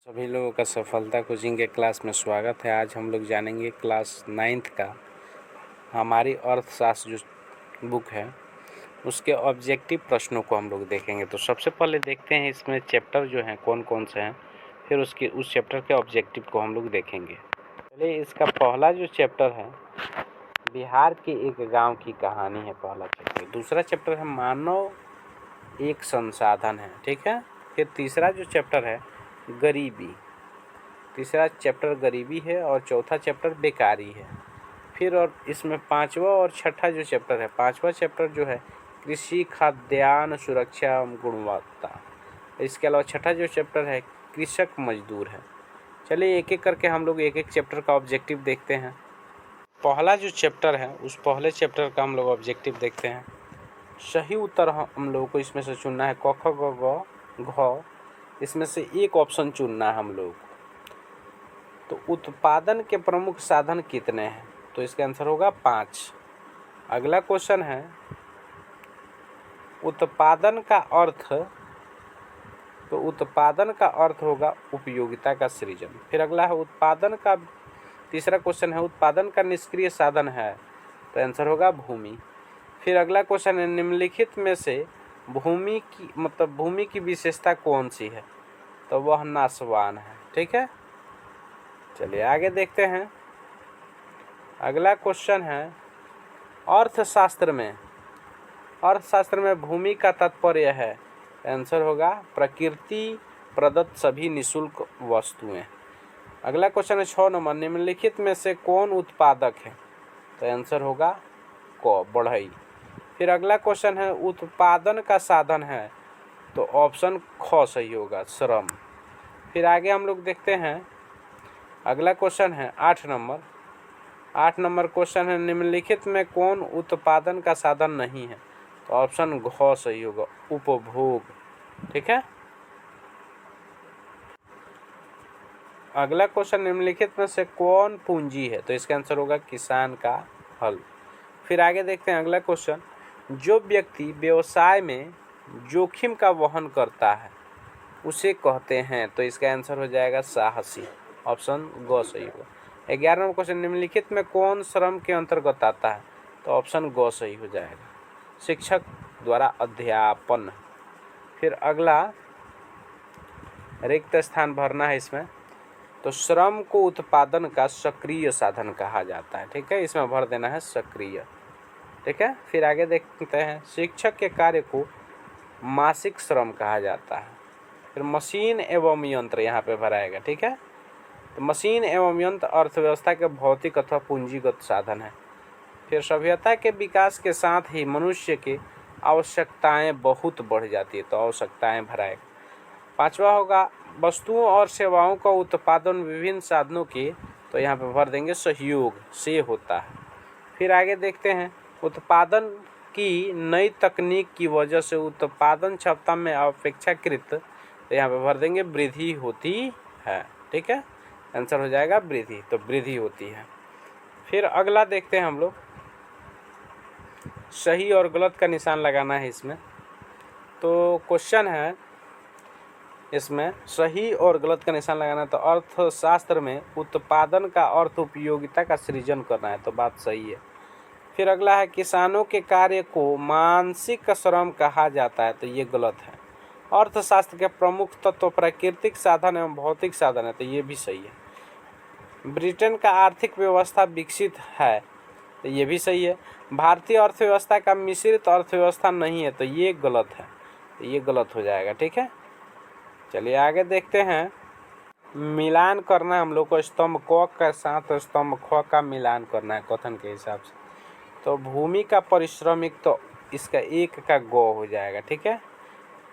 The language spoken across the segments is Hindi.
सभी लोगों का सफलता कोचिंग के क्लास में स्वागत है। आज हम लोग जानेंगे क्लास 9th का हमारी अर्थशास्त्र जो बुक है उसके ऑब्जेक्टिव प्रश्नों को हम लोग देखेंगे। तो सबसे पहले देखते हैं इसमें चैप्टर जो हैं कौन कौन से हैं, फिर उस चैप्टर के ऑब्जेक्टिव को हम लोग देखेंगे। चलिए, इसका पहला जो चैप्टर है बिहार के एक गाँव की कहानी है, पहला चैप्टर। दूसरा चैप्टर है मानव एक संसाधन है, ठीक है। फिर तीसरा जो चैप्टर है गरीबी, तीसरा चैप्टर गरीबी है और चौथा चैप्टर बेकारी है। फिर और इसमें पांचवा और छठा जो चैप्टर है, पांचवा चैप्टर जो है कृषि खाद्यान्न सुरक्षा एवं गुणवत्ता। इसके अलावा छठा जो चैप्टर है कृषक मजदूर है। चलिए एक एक करके हम लोग एक एक चैप्टर का ऑब्जेक्टिव देखते हैं। पहला जो चैप्टर है उस पहले चैप्टर का हम लोग ऑब्जेक्टिव देखते हैं। सही उत्तर हम लोगों को इसमें से चुनना है क ख ग घ घ, इसमें से एक ऑप्शन चुनना है हम लोग। तो उत्पादन के प्रमुख साधन कितने हैं? तो इसका आंसर होगा 5। अगला क्वेश्चन है उत्पादन का अर्थ, तो उत्पादन का अर्थ होगा उपयोगिता का सृजन। फिर अगला है उत्पादन का, तीसरा क्वेश्चन है उत्पादन का निष्क्रिय साधन है, तो आंसर होगा भूमि। फिर अगला क्वेश्चन है निम्नलिखित में से भूमि की विशेषता कौन सी है? तो वह नाशवान है, ठीक है। चलिए आगे देखते हैं। अगला क्वेश्चन है अर्थशास्त्र में भूमि का तात्पर्य है, आंसर होगा प्रकृति प्रदत्त सभी निःशुल्क वस्तुएं। अगला क्वेश्चन है 6 नंबर, निम्नलिखित में से कौन उत्पादक है? तो आंसर होगा क बढ़ई। फिर अगला क्वेश्चन है उत्पादन का साधन है, तो ऑप्शन ख सही होगा श्रम। फिर आगे हम लोग देखते हैं। अगला क्वेश्चन है 8 नंबर क्वेश्चन है निम्नलिखित में कौन उत्पादन का साधन नहीं है? तो ऑप्शन घ सही होगा उपभोग, ठीक है। अगला क्वेश्चन निम्नलिखित में से कौन पूंजी है? तो इसका आंसर होगा किसान का हल। फिर आगे देखते हैं अगला क्वेश्चन, जो व्यक्ति व्यवसाय में जोखिम का वहन करता है उसे कहते हैं? तो इसका आंसर हो जाएगा साहसी, ऑप्शन ग सही होगा। 11 नंबर क्वेश्चन, निम्नलिखित में कौन श्रम के अंतर्गत आता है? तो ऑप्शन ग सही हो जाएगा शिक्षक द्वारा अध्यापन। फिर अगला रिक्त स्थान भरना है इसमें, तो श्रम को उत्पादन का सक्रिय साधन कहा जाता है, ठीक है। इसमें भर देना है सक्रिय, ठीक है। फिर आगे देखते हैं शिक्षक के कार्य को मासिक श्रम कहा जाता है। फिर मशीन एवं यंत्र यहाँ पे भराएगा, ठीक है। तो मशीन एवं यंत्र अर्थव्यवस्था के भौतिक अथवा पूंजीगत साधन है। फिर सभ्यता के विकास के साथ ही मनुष्य की आवश्यकताएं बहुत बढ़ जाती है, तो आवश्यकताएं भराएगा। पांचवा होगा वस्तुओं और सेवाओं का उत्पादन विभिन्न साधनों के, तो यहाँ पे भर देंगे सहयोग से होता है। फिर आगे देखते हैं उत्पादन की नई तकनीक की वजह से उत्पादन क्षमता में अपेक्षाकृत, तो यहाँ पे भर देंगे वृद्धि होती है, ठीक है। आंसर हो जाएगा वृद्धि, तो वृद्धि होती है। फिर अगला देखते हैं हम लोग, सही और गलत का निशान लगाना है इसमें। तो क्वेश्चन है इसमें सही और गलत का निशान लगाना है। तो अर्थशास्त्र में उत्पादन का अर्थ उपयोगिता का सृजन करना है, तो बात सही है। फिर अगला है किसानों के कार्य को मानसिक श्रम कहा जाता है, तो ये गलत है। अर्थशास्त्र के प्रमुख तत्व प्राकृतिक साधन एवं भौतिक साधन है, तो ये भी सही है। ब्रिटेन का आर्थिक व्यवस्था विकसित है, तो ये भी सही है। भारतीय अर्थव्यवस्था का मिश्रित अर्थव्यवस्था नहीं है, तो ये गलत है, तो ये गलत हो जाएगा, ठीक है। चलिए आगे देखते हैं। मिलान करना हम लोग को स्तंभ क के साथ स्तंभ ख का मिलान करना है कथन के हिसाब से। तो भूमि का परिश्रमिक, तो इसका 1 का ग हो जाएगा, ठीक है।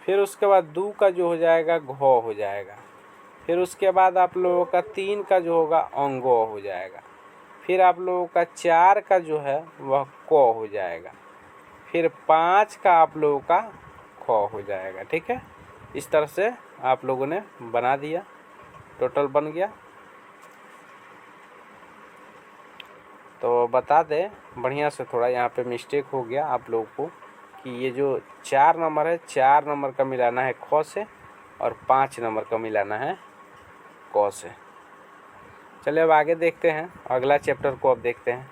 फिर उसके बाद 2 का जो हो जाएगा घ हो जाएगा। फिर उसके बाद आप लोगों का 3 का जो होगा अंगो हो जाएगा। फिर आप लोगों का 4 का जो है वह क हो जाएगा। फिर 5 का आप लोगों का ख हो जाएगा, ठीक है। इस तरह से आप लोगों ने बना दिया, टोटल बन गया। तो बता दें बढ़िया से, थोड़ा यहाँ पे मिस्टेक हो गया आप लोगों को कि ये जो 4 नंबर है, 4 नंबर का मिलाना है ख से और 5 नंबर का मिलाना है क से। चलिए अब आगे देखते हैं, अगला चैप्टर को अब देखते हैं।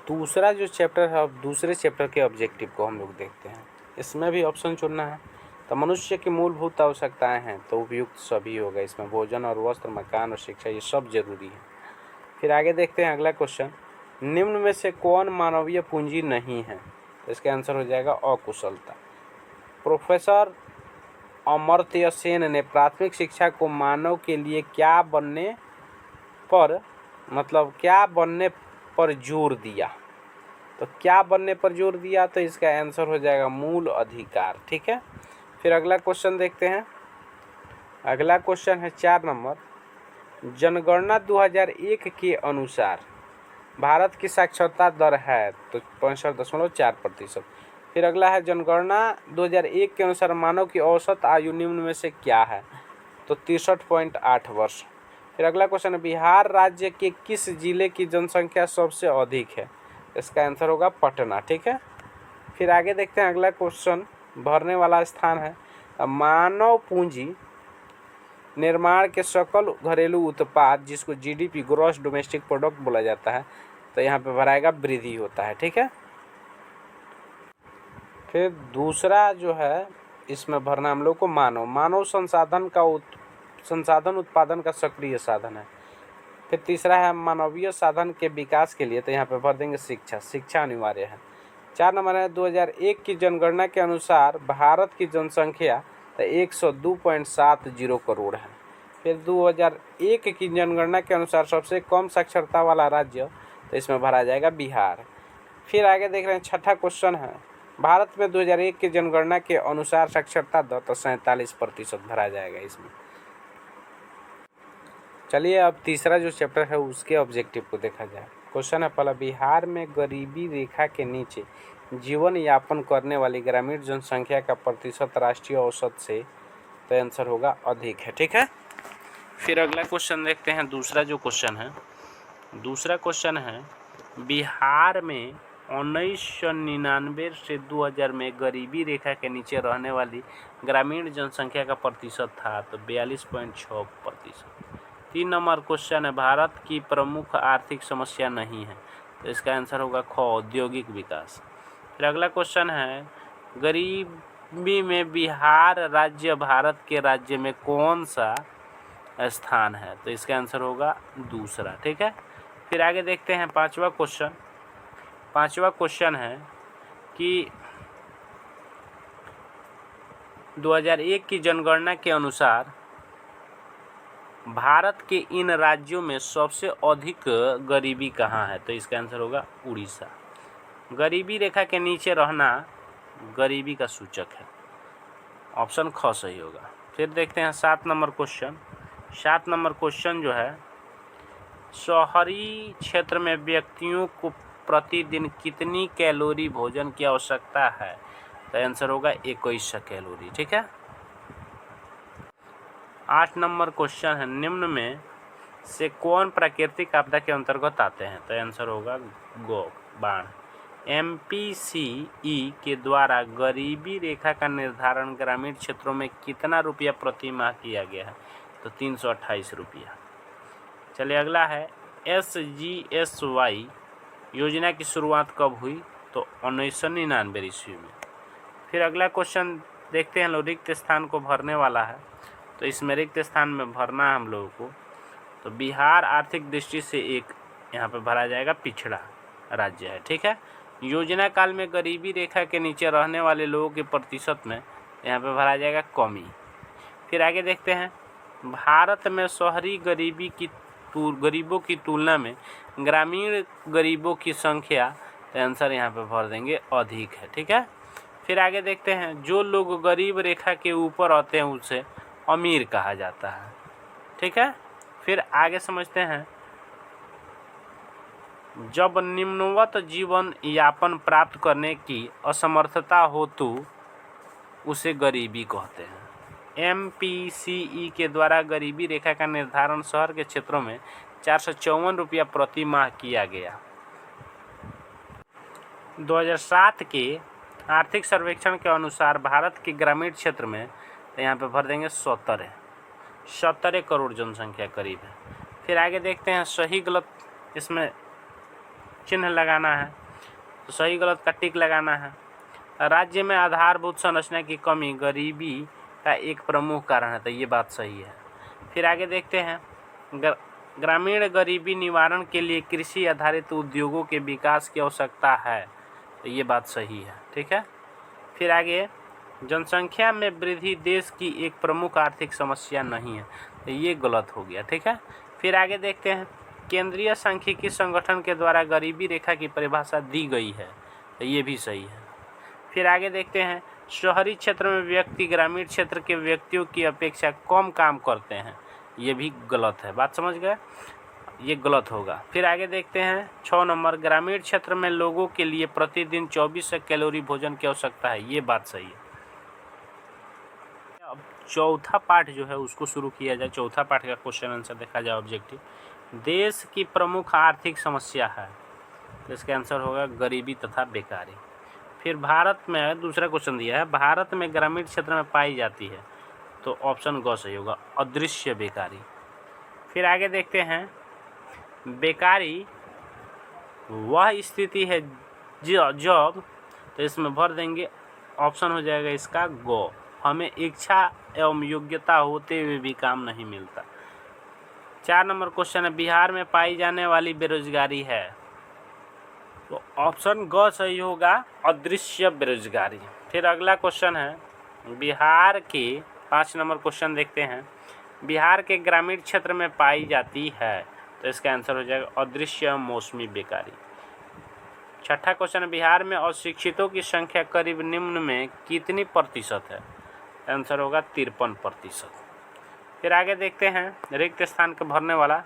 दूसरा जो चैप्टर है, अब दूसरे चैप्टर के ऑब्जेक्टिव को हम लोग देखते हैं। इसमें भी ऑप्शन चुनना है। तो मनुष्य की मूलभूत आवश्यकताएं हैं, तो उपयुक्त सभी होगा। इसमें भोजन और वस्त्र, मकान और शिक्षा, ये सब जरूरी है। फिर आगे देखते हैं अगला क्वेश्चन, निम्न में से कौन मानवीय पूंजी नहीं है? तो इसका आंसर हो जाएगा अकुशलता। प्रोफेसर अमर्त्य सेन ने प्राथमिक शिक्षा को मानव के लिए क्या बनने पर जोर दिया? तो क्या बनने पर जोर दिया? तो इसका आंसर हो जाएगा मूल अधिकार। ठीक है, फिर अगला क्वेश्चन देखते हैं। अगला क्वेश्चन है 4 नंबर, जनगणना 2001 के अनुसार भारत की साक्षरता दर है तो 65.4%। फिर अगला है, जनगणना 2001 के अनुसार मानव की औसत आयु निम्न में से क्या है? तो 63.8 वर्ष। फिर अगला क्वेश्चन है, बिहार राज्य के किस जिले की जनसंख्या सबसे अधिक है? इसका आंसर होगा पटना। ठीक है, फिर आगे देखते हैं अगला क्वेश्चन, भरने वाला स्थान है, मानव पूंजी निर्माण के सकल घरेलू उत्पाद, जिसको जीडीपी ग्रॉस डोमेस्टिक प्रोडक्ट बोला जाता है, तो यहाँ पे भराएगा वृद्धि होता है। ठीक है, फिर दूसरा जो है इसमें भरना हम लोग को मानव संसाधन उत्पादन का सक्रिय साधन है। फिर तीसरा है मानवीय साधन के विकास के लिए, तो यहाँ पे भर देंगे शिक्षा अनिवार्य है। 4 नंबर है, 2001 की जनगणना के अनुसार भारत की जनसंख्या तो 102.70 करोड़ है। फिर 2001 की जनगणना के अनुसार सबसे कम साक्षरता वाला राज्य, तो इसमें भरा जाएगा बिहार। फिर आगे देख रहे हैं, छठा क्वेश्चन है, भारत में 2001 की जनगणना के अनुसार साक्षरता दर तो 47% भरा जाएगा इसमें। चलिए अब तीसरा जो चैप्टर है उसके ऑब्जेक्टिव को देखा जाए। क्वेश्चन है पहला, बिहार में गरीबी रेखा के नीचे जीवन यापन करने वाली ग्रामीण जनसंख्या का प्रतिशत राष्ट्रीय औसत से, तो आंसर होगा अधिक है। ठीक है, फिर अगला क्वेश्चन देखते हैं। दूसरा क्वेश्चन है, बिहार में 1999 से 2000 में गरीबी रेखा के नीचे रहने वाली ग्रामीण जनसंख्या का प्रतिशत था तो 42.6%। 3 नंबर क्वेश्चन है, भारत की प्रमुख आर्थिक समस्या नहीं है, तो इसका आंसर होगा ख, औद्योगिक विकास। फिर अगला क्वेश्चन है, गरीबी में बिहार राज्य भारत के राज्य में कौन सा स्थान है? तो इसका आंसर होगा दूसरा। ठीक है, फिर आगे देखते हैं पांचवा क्वेश्चन है कि 2001 की जनगणना के अनुसार भारत के इन राज्यों में सबसे अधिक गरीबी कहाँ है? तो इसका आंसर होगा उड़ीसा। गरीबी रेखा के नीचे रहना गरीबी का सूचक है, ऑप्शन ख सही होगा। फिर देखते हैं 7 नंबर क्वेश्चन जो है, शहरी क्षेत्र में व्यक्तियों को प्रतिदिन कितनी कैलोरी भोजन की आवश्यकता है? तो आंसर होगा 2100 कैलोरी। ठीक है, 8 नंबर क्वेश्चन है, निम्न में से कौन प्राकृतिक आपदा के अंतर्गत आते हैं? तो आंसर होगा बाढ़। MPCE के द्वारा गरीबी रेखा का निर्धारण ग्रामीण क्षेत्रों में कितना रुपया प्रति माह किया गया है? तो 328 रुपया। चलिए अगला है, SGSY योजना की शुरुआत कब हुई? तो 1999 ईस्वी में। फिर अगला क्वेश्चन देखते हैं, लोग रिक्त स्थान को भरने वाला है, तो इसमें रिक्त स्थान में भरना है हम लोगों को। तो बिहार आर्थिक दृष्टि से एक यहाँ पे भरा जाएगा पिछड़ा राज्य है। ठीक है, योजना काल में गरीबी रेखा के नीचे रहने वाले लोगों के प्रतिशत में यहाँ पे भरा जाएगा कमी। फिर आगे देखते हैं, भारत में शहरी गरीबों की तुलना में ग्रामीण गरीबों की संख्या, तो आंसर यहाँ पे भर देंगे अधिक है। ठीक है, फिर आगे देखते हैं, जो लोग गरीब रेखा के ऊपर आते हैं उसे अमीर कहा जाता है। ठीक है, फिर आगे समझते हैं, जब निम्नवत जीवन यापन प्राप्त करने की असमर्थता हो तो उसे गरीबी कहते हैं। MPCE के द्वारा गरीबी रेखा का निर्धारण शहर के क्षेत्रों में 454 रुपया प्रति माह किया गया। 2007 के आर्थिक सर्वेक्षण के अनुसार भारत के ग्रामीण क्षेत्र में, तो यहाँ पे भर देंगे 70 है, 17 करोड़ जनसंख्या करीब है। फिर आगे देखते हैं सही गलत, इसमें चिन्ह लगाना है, तो सही गलत का टिक लगाना है। राज्य में आधारभूत संरचना की कमी गरीबी का एक प्रमुख कारण है, तो ये बात सही है। फिर आगे देखते हैं ग्रामीण गरीबी निवारण के लिए कृषि आधारित उद्योगों के विकास की आवश्यकता है, तो ये बात सही है। ठीक है। फिर आगे जनसंख्या में वृद्धि देश की एक प्रमुख आर्थिक समस्या नहीं है, तो ये गलत हो गया। ठीक है। फिर आगे देखते हैं केंद्रीय सांख्यिकी संगठन के द्वारा गरीबी रेखा की परिभाषा दी गई है, तो ये भी सही है। फिर आगे देखते हैं शहरी क्षेत्र में व्यक्ति ग्रामीण क्षेत्र के व्यक्तियों की अपेक्षा कम काम करते हैं, ये भी गलत है। बात समझ गए, ये गलत होगा। फिर आगे देखते हैं 6 नंबर ग्रामीण क्षेत्र में लोगों के लिए प्रतिदिन 2400 कैलोरी भोजन की आवश्यकता है, ये बात सही है। अब चौथा पार्ट जो है उसको शुरू किया जाए। चौथा पार्ट का क्वेश्चन आंसर देखा जाए। ऑब्जेक्टिव देश की प्रमुख आर्थिक समस्या है, तो इसका आंसर होगा गरीबी तथा बेकारी। फिर भारत में दूसरा क्वेश्चन दिया है भारत में ग्रामीण क्षेत्र में पाई जाती है, तो ऑप्शन ग सही होगा अदृश्य बेकारी। फिर आगे देखते हैं बेकारी वह स्थिति है जब, तो इसमें भर देंगे, ऑप्शन हो जाएगा इसका गो, हमें इच्छा एवं योग्यता होते हुए भी काम नहीं मिलता। 4 नंबर क्वेश्चन है बिहार में पाई जाने वाली बेरोजगारी है, तो ऑप्शन ग सही होगा अदृश्य बेरोजगारी। फिर अगला क्वेश्चन है बिहार के 5 नंबर क्वेश्चन देखते हैं बिहार के ग्रामीण क्षेत्र में पाई जाती है, तो इसका आंसर हो जाएगा अदृश्य मौसमी बेकारी। छठा क्वेश्चन है बिहार में अशिक्षितों की संख्या करीब निम्न में कितनी प्रतिशत है, आंसर होगा 53%। फिर आगे देखते हैं रिक्त स्थान को भरने वाला,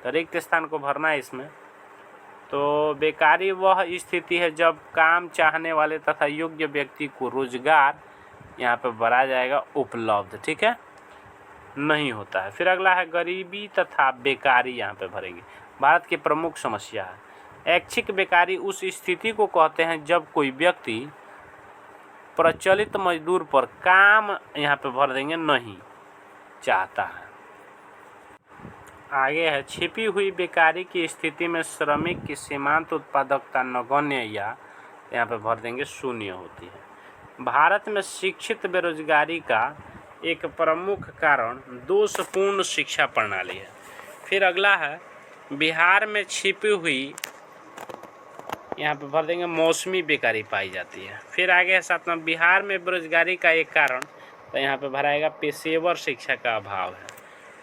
तो रिक्त स्थान को भरना है इसमें। तो बेकारी वह स्थिति है जब काम चाहने वाले तथा योग्य व्यक्ति को रोजगार, यहाँ पे भरा जाएगा उपलब्ध, ठीक है, नहीं होता है। फिर अगला है गरीबी तथा बेकारी, यहाँ पे भरेंगे भारत की प्रमुख समस्या है। ऐच्छिक बेकारी उस स्थिति को कहते हैं जब कोई व्यक्ति प्रचलित मजदूर पर काम, यहाँ पे भर देंगे, नहीं चाहता है। आगे है छिपी हुई बेकारी की स्थिति में श्रमिक की सीमांत उत्पादकता नगण्य या, यहाँ पे भर देंगे, शून्य होती है। भारत में शिक्षित बेरोजगारी का एक प्रमुख कारण दोषपूर्ण शिक्षा प्रणाली है। फिर अगला है बिहार में छिपी हुई, यहाँ पे भर देंगे, मौसमी बेकारी पाई जाती है। फिर आगे है 7 नंबर बिहार में बेरोजगारी का एक कारण, तो यहाँ पे भराएगा पेशेवर शिक्षा का अभाव है।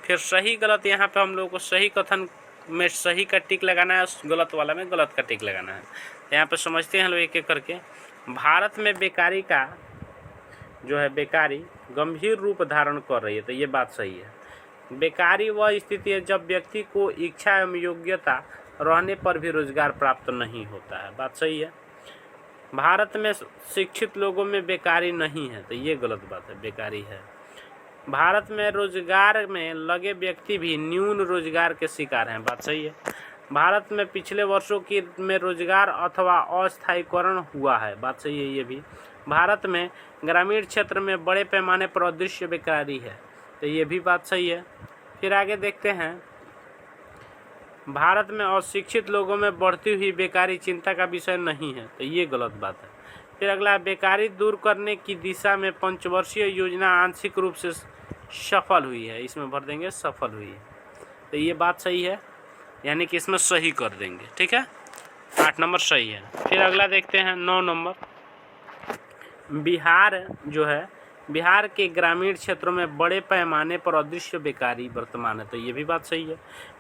फिर सही गलत, यहाँ पे हम लोगों को सही कथन में सही का टिक लगाना है, गलत वाला में गलत का टिक लगाना है। यहाँ पे समझते हैं लोग एक एक करके। भारत में बेकारी का जो है बेकारी गंभीर रूप धारण कर रही है, तो ये बात सही है। बेकारी वह स्थिति है जब व्यक्ति को इच्छा एवं योग्यता रहने पर भी रोजगार प्राप्त नहीं होता है, बात सही है। भारत में शिक्षित लोगों में बेकारी नहीं है, तो ये गलत बात है, बेकारी है। भारत में रोजगार में लगे व्यक्ति भी न्यून रोजगार के शिकार हैं, बात सही है। भारत में पिछले वर्षों की में रोजगार अथवा अस्थायीकरण हुआ है, बात सही है ये भी। भारत में ग्रामीण क्षेत्र में बड़े पैमाने पर अदृश्य बेकारी है, तो ये भी बात सही है। फिर आगे देखते हैं भारत में अशिक्षित लोगों में बढ़ती हुई बेकारी चिंता का विषय नहीं है, तो ये गलत बात है। फिर अगला बेकारी दूर करने की दिशा में पंचवर्षीय योजना आंशिक रूप से सफल हुई है, इसमें भर देंगे सफल हुई है, तो ये बात सही है, यानी कि इसमें सही कर देंगे, ठीक है। 8 नंबर सही है। फिर अगला देखते हैं 9 नंबर बिहार जो है बिहार के ग्रामीण क्षेत्रों में बड़े पैमाने पर अदृश्य बेकारी वर्तमान है, तो ये भी बात सही है।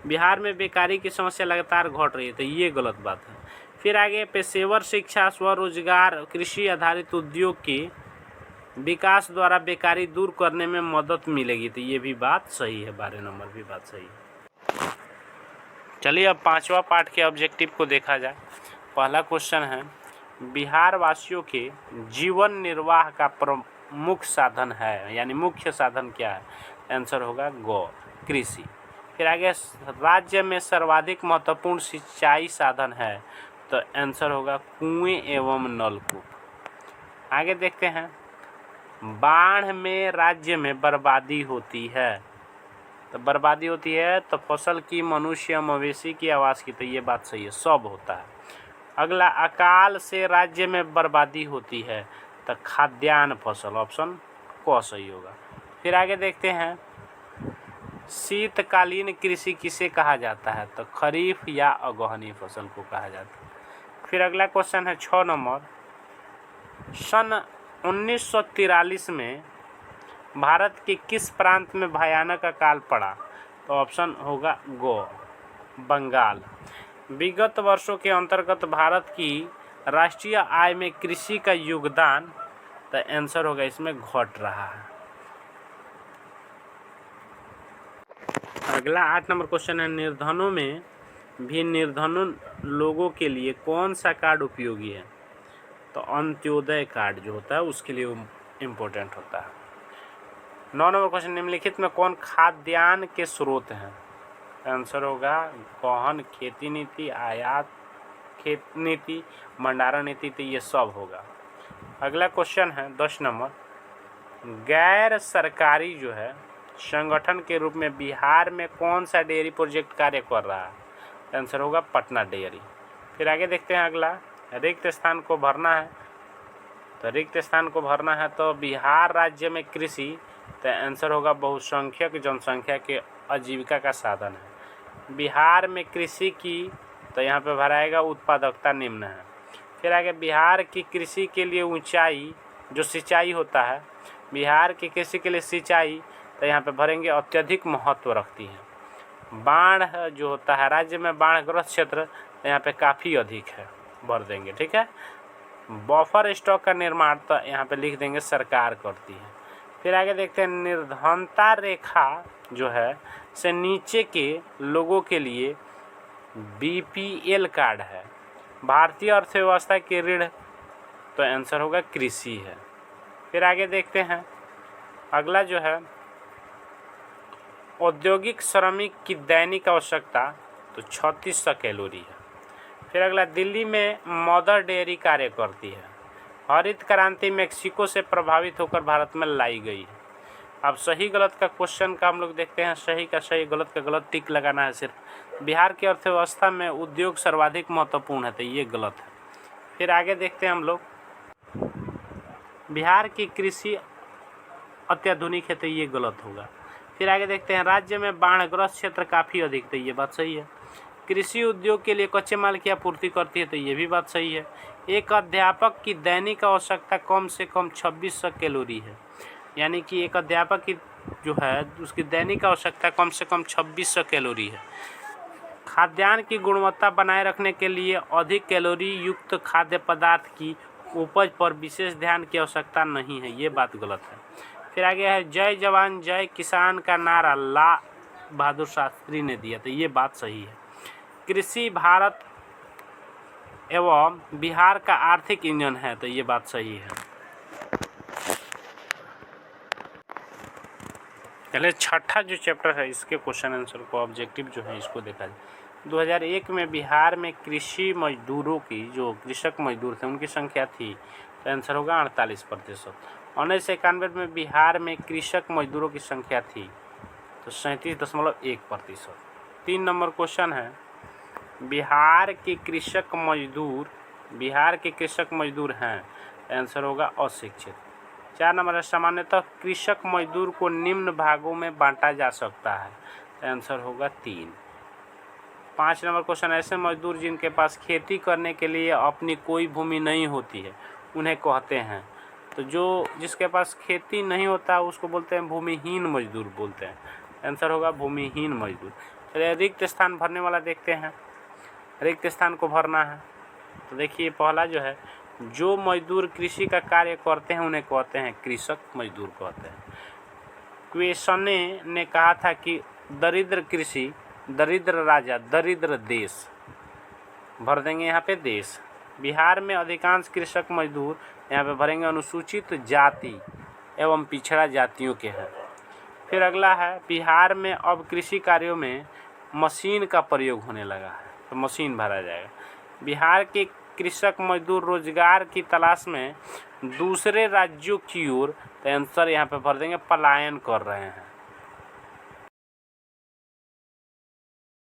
बिहार में बेकारी की समस्या लगातार घट रही है, तो ये गलत बात है। फिर आगे पेशेवर शिक्षा, स्वरोजगार, कृषि आधारित उद्योग के विकास द्वारा बेकारी दूर करने में मदद मिलेगी, तो ये भी बात सही है। 12 नंबर भी बात सही है। चलिए अब 5वां पार्ट के ऑब्जेक्टिव को देखा जाए। पहला क्वेश्चन है बिहार वासियों के जीवन निर्वाह का प्रमुख साधन है, यानी मुख्य साधन क्या है, आंसर होगा गौ, कृषि। फिर आगे राज्य में सर्वाधिक महत्वपूर्ण सिंचाई साधन है, तो आंसर होगा कुएं एवं नलकूप। आगे देखते हैं बाढ़ में राज्य में बर्बादी होती है, तो बर्बादी होती है तो फसल की, मनुष्य, मवेशी की, आवास की, तो ये बात सही है, सब होता है। अगला, अकाल से राज्य में बर्बादी होती है तो खाद्यान्न फसल, ऑप्शन क सही होगा। फिर आगे देखते हैं, शीतकालीन कृषि किसे कहा जाता है तो खरीफ या अगहनी फसल को कहा जाता है। फिर अगला क्वेश्चन है 6 नंबर, सन 1943 में भारत के किस प्रांत में भयानक अकाल पड़ा तो ऑप्शन होगा गो, बंगाल। विगत वर्षों के अंतर्गत भारत की राष्ट्रीय आय में कृषि का योगदान, तो आंसर होगा इसमें घट रहा है। अगला 8 नंबर क्वेश्चन है, निर्धनों में भी निर्धन लोगों के लिए कौन सा कार्ड उपयोगी है तो अंत्योदय कार्ड जो होता है उसके लिए इम्पोर्टेंट होता है। 9 नंबर क्वेश्चन, निम्नलिखित में कौन खाद्यान्न के स्रोत हैं, आंसर होगा गहन खेती नीति, आयात खेत नीति, भंडारण नीति, तो ये सब होगा। अगला क्वेश्चन है 10 नंबर, गैर सरकारी जो है संगठन के रूप में बिहार में कौन सा डेयरी प्रोजेक्ट कार्य कर रहा है, आंसर होगा पटना डेयरी। फिर आगे देखते हैं अगला, रिक्त स्थान को भरना है तो रिक्त स्थान को भरना है तो बिहार राज्य में कृषि, तो आंसर होगा बहुसंख्यक जनसंख्या के आजीविका का साधन है। बिहार में कृषि की, तो यहाँ पे भराएगा उत्पादकता निम्न है। फिर आगे, बिहार की कृषि के लिए ऊंचाई जो सिंचाई होता है, बिहार की कृषि के लिए सिंचाई, तो यहाँ पे भरेंगे अत्यधिक महत्व रखती है। बाढ़ जो होता है, राज्य में बाढ़ग्रस्त क्षेत्र, तो यहाँ पे काफ़ी अधिक है, भर देंगे, ठीक है। बफर स्टॉक का निर्माण, तो यहाँ पे लिख देंगे सरकार करती है। फिर आगे देखते हैं, निर्धनता रेखा जो है से नीचे के लोगों के लिए बीपीएल कार्ड है। भारतीय अर्थव्यवस्था के रीढ़, तो आंसर होगा कृषि है। फिर आगे देखते हैं अगला जो है, औद्योगिक श्रमिक की दैनिक आवश्यकता, तो 3600 कैलोरी है। फिर अगला, दिल्ली में मदर डेयरी कार्य करती है। हरित क्रांति मेक्सिको से प्रभावित होकर भारत में लाई गई है। अब सही गलत का क्वेश्चन का हम लोग देखते हैं, सही का सही, गलत का गलत, टिक लगाना है सिर्फ। बिहार की अर्थव्यवस्था में उद्योग सर्वाधिक महत्वपूर्ण है, तो ये गलत है। फिर आगे देखते हैं हम लोग, बिहार की कृषि अत्याधुनिक है, तो ये गलत होगा। फिर आगे देखते हैं, राज्य में बाढ़ग्रस्त क्षेत्र काफ़ी अधिक, तो ये बात सही है। कृषि उद्योग के लिए कच्चे माल की आपूर्ति करती है, तो ये भी बात सही है। एक अध्यापक की दैनिक आवश्यकता कम से कम 2600 कैलोरी है, यानी कि एक अध्यापक की जो है उसकी दैनिक आवश्यकता कम से कम 2600 कैलोरी है। खाद्यान्न की गुणवत्ता बनाए रखने के लिए अधिक कैलोरी युक्त खाद्य पदार्थ की उपज पर विशेष ध्यान की आवश्यकता नहीं है, ये बात गलत है। फिर आगे है, जय जवान जय किसान का नारा लाल बहादुर शास्त्री ने दिया, तो ये बात सही है। कृषि भारत एवं बिहार का आर्थिक इंजन है, तो ये बात सही है। पहले छठा जो चैप्टर है इसके क्वेश्चन आंसर को, ऑब्जेक्टिव जो है इसको देखा जाए। 2001 में बिहार में कृषि मजदूरों की, जो कृषक मजदूर थे उनकी संख्या थी, तो आंसर होगा 48%। 1991 में बिहार में कृषक मजदूरों की संख्या थी, तो 37.1%। 3 नंबर क्वेश्चन है, बिहार के कृषक मजदूर हैं, आंसर होगा अशिक्षित। 4 नंबर है, सामान्यतः कृषक मजदूर को निम्न भागों में बांटा जा सकता है, आंसर होगा 3। 5 नंबर क्वेश्चन, ऐसे मजदूर जिनके पास खेती करने के लिए अपनी कोई भूमि नहीं होती है उन्हें कहते हैं, तो जो जिसके पास खेती नहीं होता उसको बोलते हैं भूमिहीन मजदूर बोलते हैं, आंसर होगा भूमिहीन मजदूर। चलिए रिक्त स्थान भरने वाला देखते हैं, रिक्त स्थान को भरना है तो देखिए पहला जो है, जो मजदूर कृषि का कार्य करते हैं उन्हें कहते हैं कृषक मजदूर कहते हैं। क्वेश्चने ने कहा था कि दरिद्र कृषि, दरिद्र राजा, दरिद्र देश, भर देंगे यहाँ पे देश। बिहार में अधिकांश कृषक मजदूर, यहाँ पे भरेंगे अनुसूचित जाति एवं पिछड़ा जातियों के हैं। फिर अगला है, बिहार में अब कृषि कार्यों में मशीन का प्रयोग होने लगा है, तो मशीन भरा जाएगा। बिहार के कृषक मजदूर रोजगार की तलाश में दूसरे राज्यों की ओर, तो आंसर यहाँ पे भर देंगे पलायन कर रहे हैं।